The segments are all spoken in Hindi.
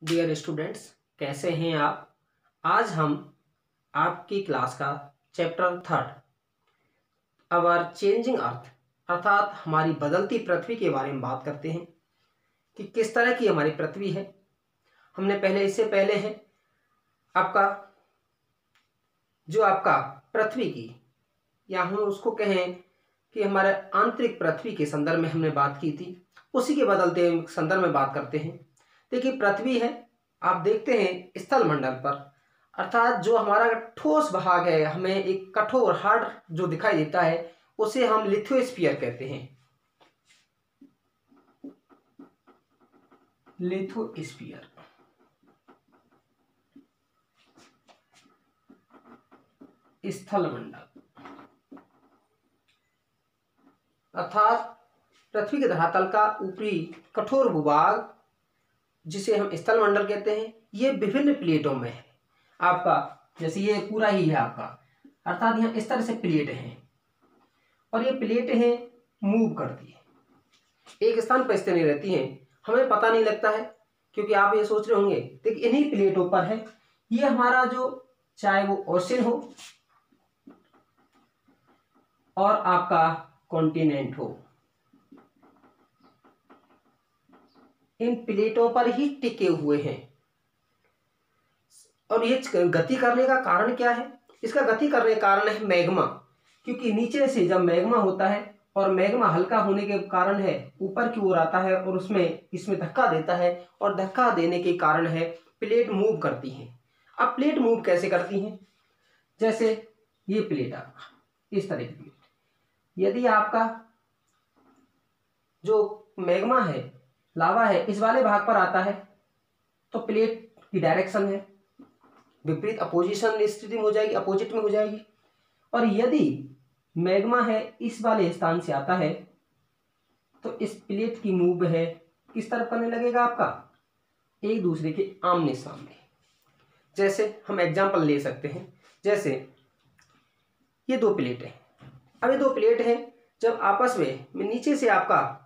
डियर स्टूडेंट्स, कैसे हैं आप। आज हम आपकी क्लास का चैप्टर 3 अवर चेंजिंग अर्थ अर्थात हमारी बदलती पृथ्वी के बारे में बात करते हैं कि किस तरह की हमारी पृथ्वी है। हमने इससे पहले है आपका पृथ्वी की, या हम उसको कहें कि हमारे आंतरिक पृथ्वी के संदर्भ में हमने बात की थी। उसी के बदलते संदर्भ में बात करते हैं। देखिए, पृथ्वी है, आप देखते हैं स्थल मंडल पर, अर्थात जो हमारा ठोस भाग है, हमें एक कठोर हार्ड जो दिखाई देता है उसे हम लिथोस्फीयर कहते हैं। लिथोस्फीयर स्थल मंडल, अर्थात पृथ्वी के धरातल का ऊपरी कठोर भूभाग जिसे हम स्थल मंडल कहते हैं। ये विभिन्न प्लेटों में है आपका, जैसे ये पूरा ही है आपका, अर्थात यहाँ इस तरह से प्लेट हैं और ये प्लेट हैं मूव करती है, एक स्थान पर स्थिर नहीं रहती हैं। हमें पता नहीं लगता है क्योंकि आप ये सोच रहे होंगे देखिए इन्हीं प्लेटों पर है ये हमारा जो, चाहे वो ओशन हो और आपका कॉन्टिनेंट हो, इन प्लेटों पर ही टिके हुए हैं। और ये गति करने का कारण क्या है? इसका गति करने का कारण है मैग्मा, क्योंकि नीचे से जब मैग्मा होता है और मैग्मा हल्का होने के कारण है ऊपर की ओर आता है और इसमें धक्का देता है, और धक्का देने के कारण है प्लेट मूव करती हैं। अब प्लेट मूव कैसे करती हैं? जैसे ये प्लेट आपका, इस तरह की प्लेट, यदि आपका जो मैग्मा है, लावा है, इस वाले भाग पर आता है तो प्लेट की डायरेक्शन है विपरीत, अपोजिशन स्थिति में हो जाएगी, अपोजिट में हो जाएगी। और यदि मैग्मा है इस वाले स्थान से आता है तो इस प्लेट की मूव है किस तरफ करने लगेगा आपका, एक दूसरे के आमने सामने। जैसे हम एग्जांपल ले सकते हैं, जैसे ये दो प्लेट है। अब ये दो प्लेट है, जब आपस में नीचे से आपका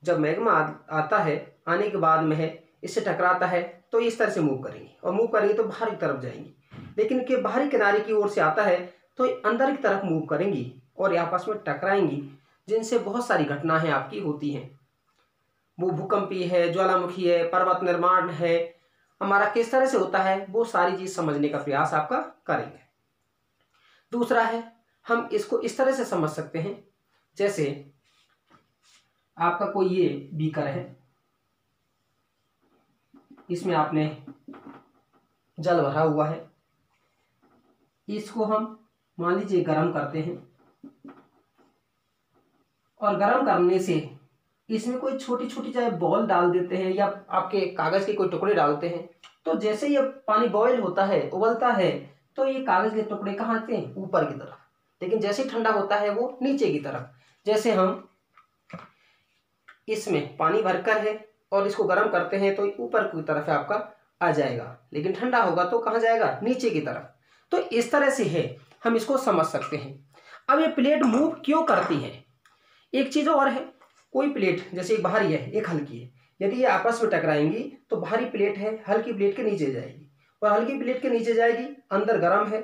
जब मैग्मा आता है, आने के बाद में है इससे टकराता है तो इस तरह से मूव करेंगे, और मूव करेंगे तो बाहर की तरफ जाएंगी। लेकिन के बाहरी किनारे की ओर से आता है तो अंदर की तरफ मूव करेंगी और आपस में टकराएंगी, जिनसे बहुत सारी घटनाएं आपकी होती हैं। वो भूकंपी है, ज्वालामुखी है, पर्वत निर्माण है, हमारा किस तरह से होता है, वो सारी चीज समझने का प्रयास आपका करेंगे। दूसरा है, हम इसको इस तरह से समझ सकते हैं, जैसे आपका कोई ये बीकर है, इसमें आपने जल भरा हुआ है, इसको हम मान लीजिए गर्म करते हैं, और गर्म करने से इसमें कोई छोटी छोटी चाहे बॉल डाल देते हैं या आपके कागज के कोई टुकड़े डालते हैं, तो जैसे ये पानी बॉयल होता है, उबलता है, तो ये कागज के टुकड़े कहाँ आते हैं, ऊपर की तरफ। लेकिन जैसे ही ठंडा होता है वो नीचे की तरफ। जैसे हम इसमें पानी भरकर है और इसको गर्म करते हैं तो ऊपर की तरफ आपका आ जाएगा, लेकिन ठंडा होगा तो कहाँ जाएगा, नीचे की तरफ। तो इस तरह से है, हम इसको समझ सकते हैं। अब ये प्लेट मूव क्यों करती है? एक चीज और है, कोई प्लेट जैसे एक भारी है, एक हल्की है, यदि ये आपस में टकराएंगी तो भारी प्लेट है हल्की प्लेट के नीचे जाएगी, और हल्की प्लेट के नीचे जाएगी, अंदर गर्म है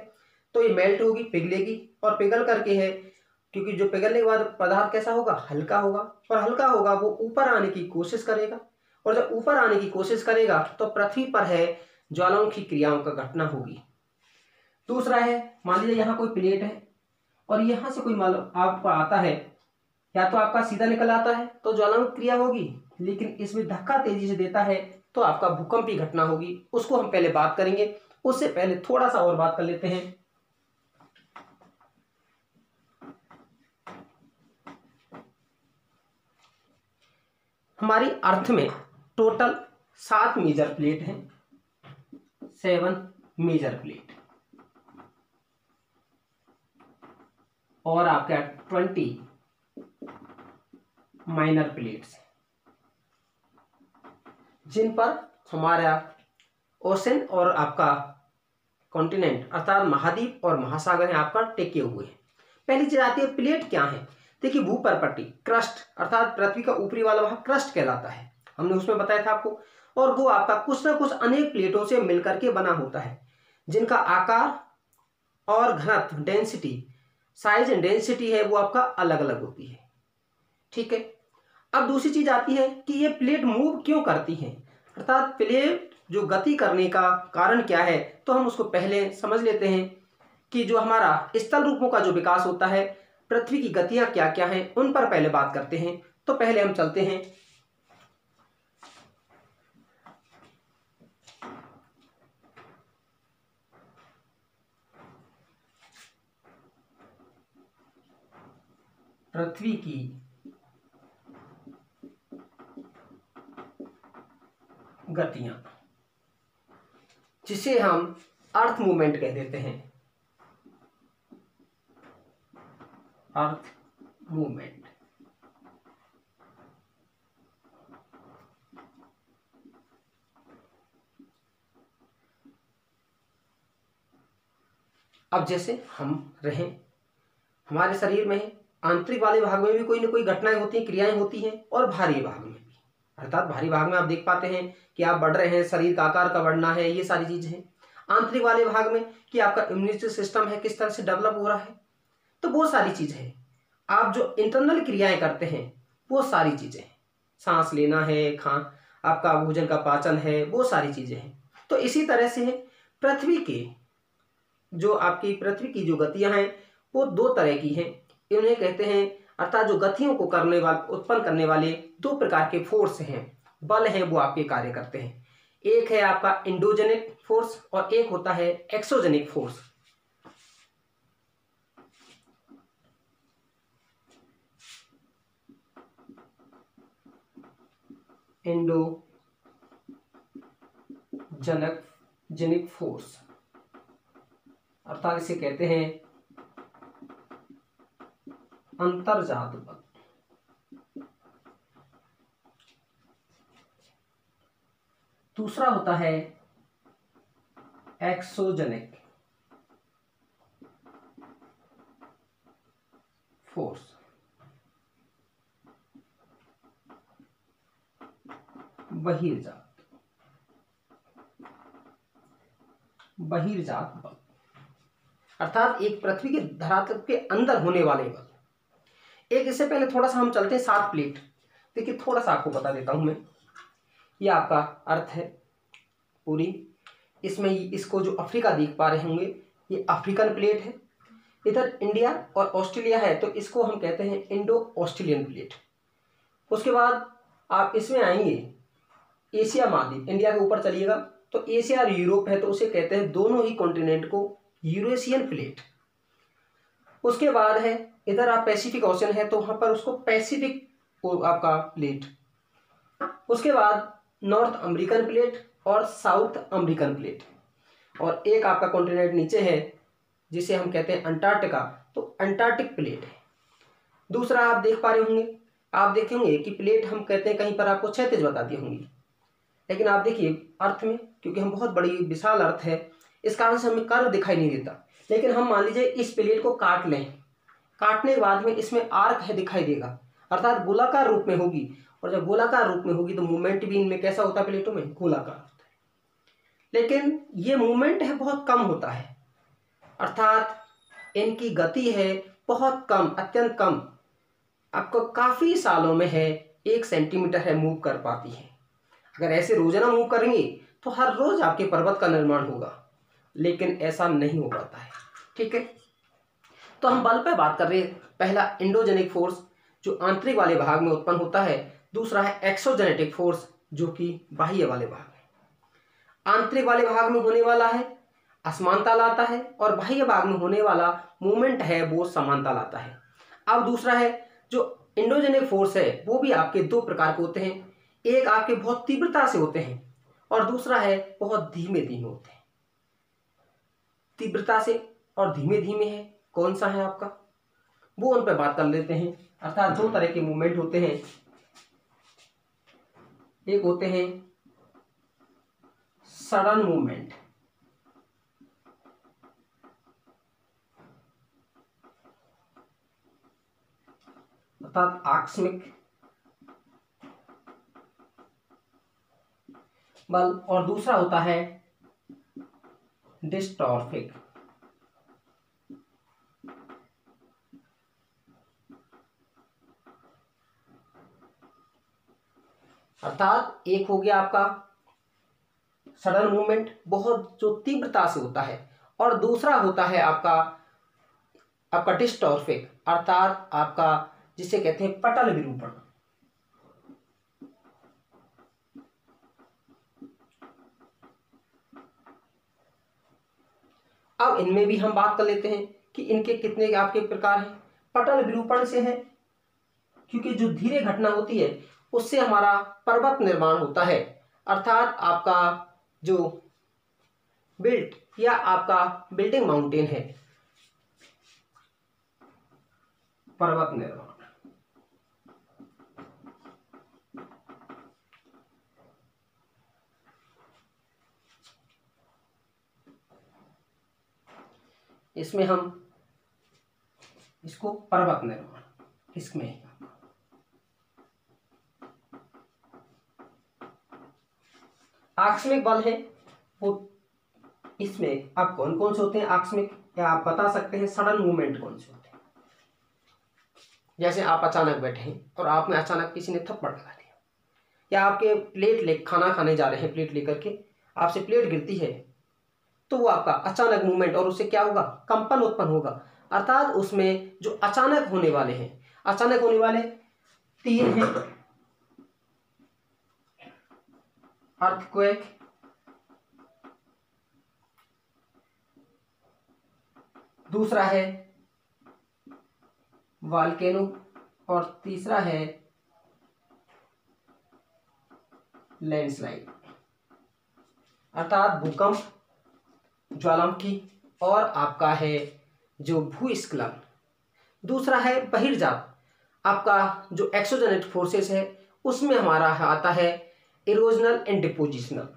तो ये मेल्ट होगी, पिघलेगी, और पिघल करके है, क्योंकि जो पिघलने के बाद पदार्थ कैसा होगा, हल्का होगा, और हल्का होगा वो ऊपर आने की कोशिश करेगा, और जब ऊपर आने की कोशिश करेगा तो पृथ्वी पर है ज्वालामुखी क्रियाओं का घटना होगी। दूसरा है, मान लीजिए यहाँ कोई प्लेट है और यहाँ से कोई मालूम आपको आता है, या तो आपका सीधा निकल आता है तो ज्वालामुखी क्रिया होगी, लेकिन इसमें धक्का तेजी से देता है तो आपका भूकंपी घटना होगी। उसको हम पहले बात करेंगे, उससे पहले थोड़ा सा और बात कर लेते हैं। हमारी अर्थ में टोटल 7 मेजर प्लेट हैं, 7 मेजर प्लेट, और आपका 20 माइनर प्लेट्स, जिन पर हमारा ओशन और आपका कॉन्टिनेंट अर्थात महाद्वीप और महासागर है आपका टिके हुए हैं। पहली चीज आती है प्लेट क्या है। देखिए, भूपर पट्टी क्रस्ट अर्थात पृथ्वी का ऊपरी वाला भाग क्रस्ट कहलाता है, हमने उसमें बताया था आपको। और वो आपका कुछ ना कुछ अनेक प्लेटों से मिलकर के बना होता है, जिनका आकार और घनत्व, डेंसिटी, साइज एंड डेंसिटी है वो आपका अलग अलग होती है। ठीक है। अब दूसरी चीज आती है कि ये प्लेट मूव क्यों करती हैं, अर्थात प्लेट जो गति करने का कारण क्या है, तो हम उसको पहले समझ लेते हैं कि जो हमारा स्थल रूपों का जो विकास होता है, पृथ्वी की गतियां क्या क्या हैं, उन पर पहले बात करते हैं। तो पहले हम चलते हैं पृथ्वी की गतियां, जिसे हम अर्थ मूवमेंट कह देते हैं, अर्थ मूवमेंट। अब जैसे हम रहें, हमारे शरीर में आंतरिक वाले भाग में भी कोई ना कोई घटनाएं होती हैं, क्रियाएं होती हैं, और बाहरी भाग में भी। अर्थात बाहरी भाग में आप देख पाते हैं कि आप बढ़ रहे हैं, शरीर का आकार का बढ़ना है, ये सारी चीजें हैं। आंतरिक वाले भाग में कि आपका इम्यूनिटी सिस्टम है किस तरह से डेवलप हो रहा है, तो वो सारी चीजें हैं। आप जो इंटरनल क्रियाएं करते हैं वो सारी चीजें हैं, सांस लेना है, आपका भोजन का पाचन है, वो सारी चीजें हैं। तो इसी तरह से पृथ्वी के जो आपकी पृथ्वी की जो गतियां हैं वो दो तरह की हैं। इन्हें कहते हैं, अर्थात जो गतियों को करने वाले, उत्पन्न करने वाले दो प्रकार के फोर्स हैं, बल हैं, वो आपके कार्य करते हैं। एक है आपका इंडोजेनिक फोर्स और एक होता है एक्सोजेनिक फोर्स। जेनिक फोर्स, अर्थात इसे कहते हैं अंतर्जात बल। दूसरा होता है एक्सोजेनिक फोर्स, बहिर्जात बल, अर्थात एक पृथ्वी के धरातल के अंदर होने वाले बल। एक इससे पहले थोड़ा सा हम चलते हैं 7 प्लेट। देखिए थोड़ा सा आपको बता देता हूं मैं, ये आपका अर्थ है पूरी, इसमें इसको जो अफ्रीका देख पा रहे होंगे ये अफ्रीकन प्लेट है। इधर इंडिया और ऑस्ट्रेलिया है तो इसको हम कहते हैं इंडो ऑस्ट्रेलियन प्लेट। उसके बाद आप इसमें आएंगे एशिया महाद्वीप, इंडिया के ऊपर चलिएगा तो एशिया और यूरोप है तो उसे कहते हैं दोनों ही कॉन्टिनेंट को यूरेशियन प्लेट। उसके बाद है इधर आप पैसिफिक ओशन है तो वहां पर उसको पैसिफिक आपका प्लेट। उसके बाद नॉर्थ अमेरिकन प्लेट और साउथ अमेरिकन प्लेट, और एक आपका कॉन्टिनेंट नीचे है जिसे हम कहते हैं अंटार्कटिका, तो अंटार्कटिक प्लेट है। दूसरा आप देख पा रहे होंगे, आप देखेंगे कि प्लेट हम कहते हैं कहीं पर आपको क्षैतिज बताती होंगी, लेकिन आप देखिए अर्थ में, क्योंकि हम बहुत बड़ी विशाल अर्थ है इस कारण से हमें कर्व दिखाई नहीं देता, लेकिन हम मान लीजिए इस प्लेट को काट लें, काटने के बाद में इसमें आर्क है दिखाई देगा, अर्थात गोलाकार रूप में होगी। और जब गोलाकार रूप में होगी तो मूवमेंट भी इनमें कैसा होता है, प्लेटों में गोलाकार होता है, लेकिन ये मूवमेंट है बहुत कम होता है, अर्थात इनकी गति है बहुत कम, अत्यंत कम, आपको काफी सालों में है 1 सेंटीमीटर है मूव कर पाती है। अगर ऐसे रोजाना मूव करेंगे तो हर रोज आपके पर्वत का निर्माण होगा, लेकिन ऐसा नहीं हो पाता है। ठीक है, तो हम बल पे बात कर रहे हैं। पहला इंडोजेनिक फोर्स जो आंतरिक वाले भाग में उत्पन्न होता है, दूसरा है एक्सोजेनेटिक फोर्स जो कि बाह्य वाले भाग में। आंतरिक वाले भाग में होने वाला है असमानता लाता है, और बाह्य भाग में होने वाला मूवमेंट है वो समानता लाता है। अब दूसरा है जो इंडोजेनिक फोर्स है वो भी आपके दो प्रकार के होते हैं, एक आपके बहुत तीव्रता से होते हैं और दूसरा है बहुत धीमे धीमे होते हैं। तीव्रता से और धीमे धीमे है कौन सा है आपका, वो उन पर बात कर लेते हैं। अर्थात दो तरह के मूवमेंट होते हैं, एक होते हैं सडन मूवमेंट, अर्थात आकस्मिक, बल और दूसरा होता है डिस्टॉर्फिक। अर्थात एक हो गया आपका सडन मूवमेंट, बहुत जो तीव्रता से होता है, और दूसरा होता है आपका डिस्टॉर्फिक, अर्थात आपका जिसे कहते हैं पटल विरूपण। अब इनमें भी हम बात कर लेते हैं कि इनके कितने आपके प्रकार हैं। पटल विरूपण से है क्योंकि जो धीरे घटना होती है उससे हमारा पर्वत निर्माण होता है, अर्थात आपका जो बिल्ट या आपका बिल्डिंग माउंटेन है, पर्वत निर्माण। इसमें हम इसको पर्वत निर्माण, इसमें आकस्मिक बल है वो, इसमें आप कौन कौन से होते हैं आकस्मिक, या आप बता सकते हैं सडन मूवमेंट कौन से होते हैं। जैसे आप अचानक बैठे हैं और आप में अचानक किसी ने थप्पड़ लगा दिया, या आपके प्लेट ले खाना खाने जा रहे हैं, प्लेट लेकर के आपसे प्लेट गिरती है, तो वो आपका अचानक मूवमेंट, और उससे क्या होगा, कंपन उत्पन्न होगा। अर्थात उसमें जो अचानक होने वाले हैं, अचानक होने वाले तीन हैं, अर्थक्वेक, दूसरा है वॉल्केनो, और तीसरा है लैंडस्लाइड, अर्थात भूकंप, ज्वालामुखी, और आपका है जो भूस्खलन। दूसरा है बहिर्जात, आपका जो एक्सोजेनिक फोर्सेस है उसमें हमारा आता है erosional and depositional.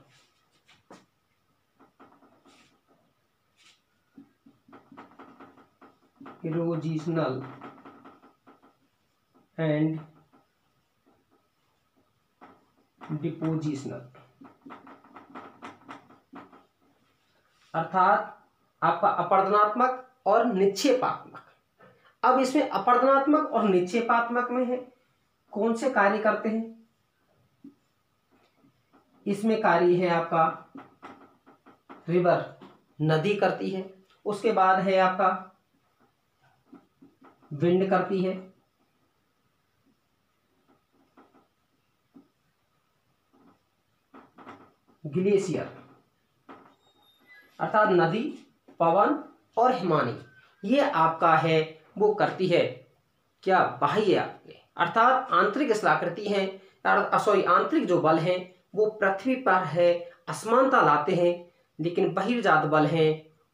Erosional and depositional, अर्थात आपका अपरदनात्मक और निक्षेपात्मक। अब इसमें अपरदनात्मक और निक्षेपात्मक में है कौन से कार्य करते हैं। इसमें कार्य है आपका रिवर, नदी करती है, उसके बाद है आपका विंड करती है, ग्लेशियर, अर्थात नदी, पवन और हिमानी, ये आपका है वो करती है क्या, बाह्य, अर्थात आंतरिक स्थलाकृति है, सॉरी आंतरिक जो बल हैं वो पृथ्वी पर है असमानता लाते हैं, लेकिन बहिर्जात बल हैं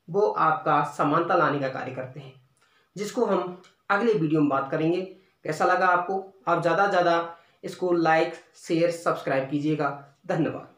वो आपका समानता लाने का कार्य करते हैं, जिसको हम अगले वीडियो में बात करेंगे। कैसा लगा आपको, आप ज़्यादा से ज़्यादा इसको लाइक शेयर सब्सक्राइब कीजिएगा। धन्यवाद।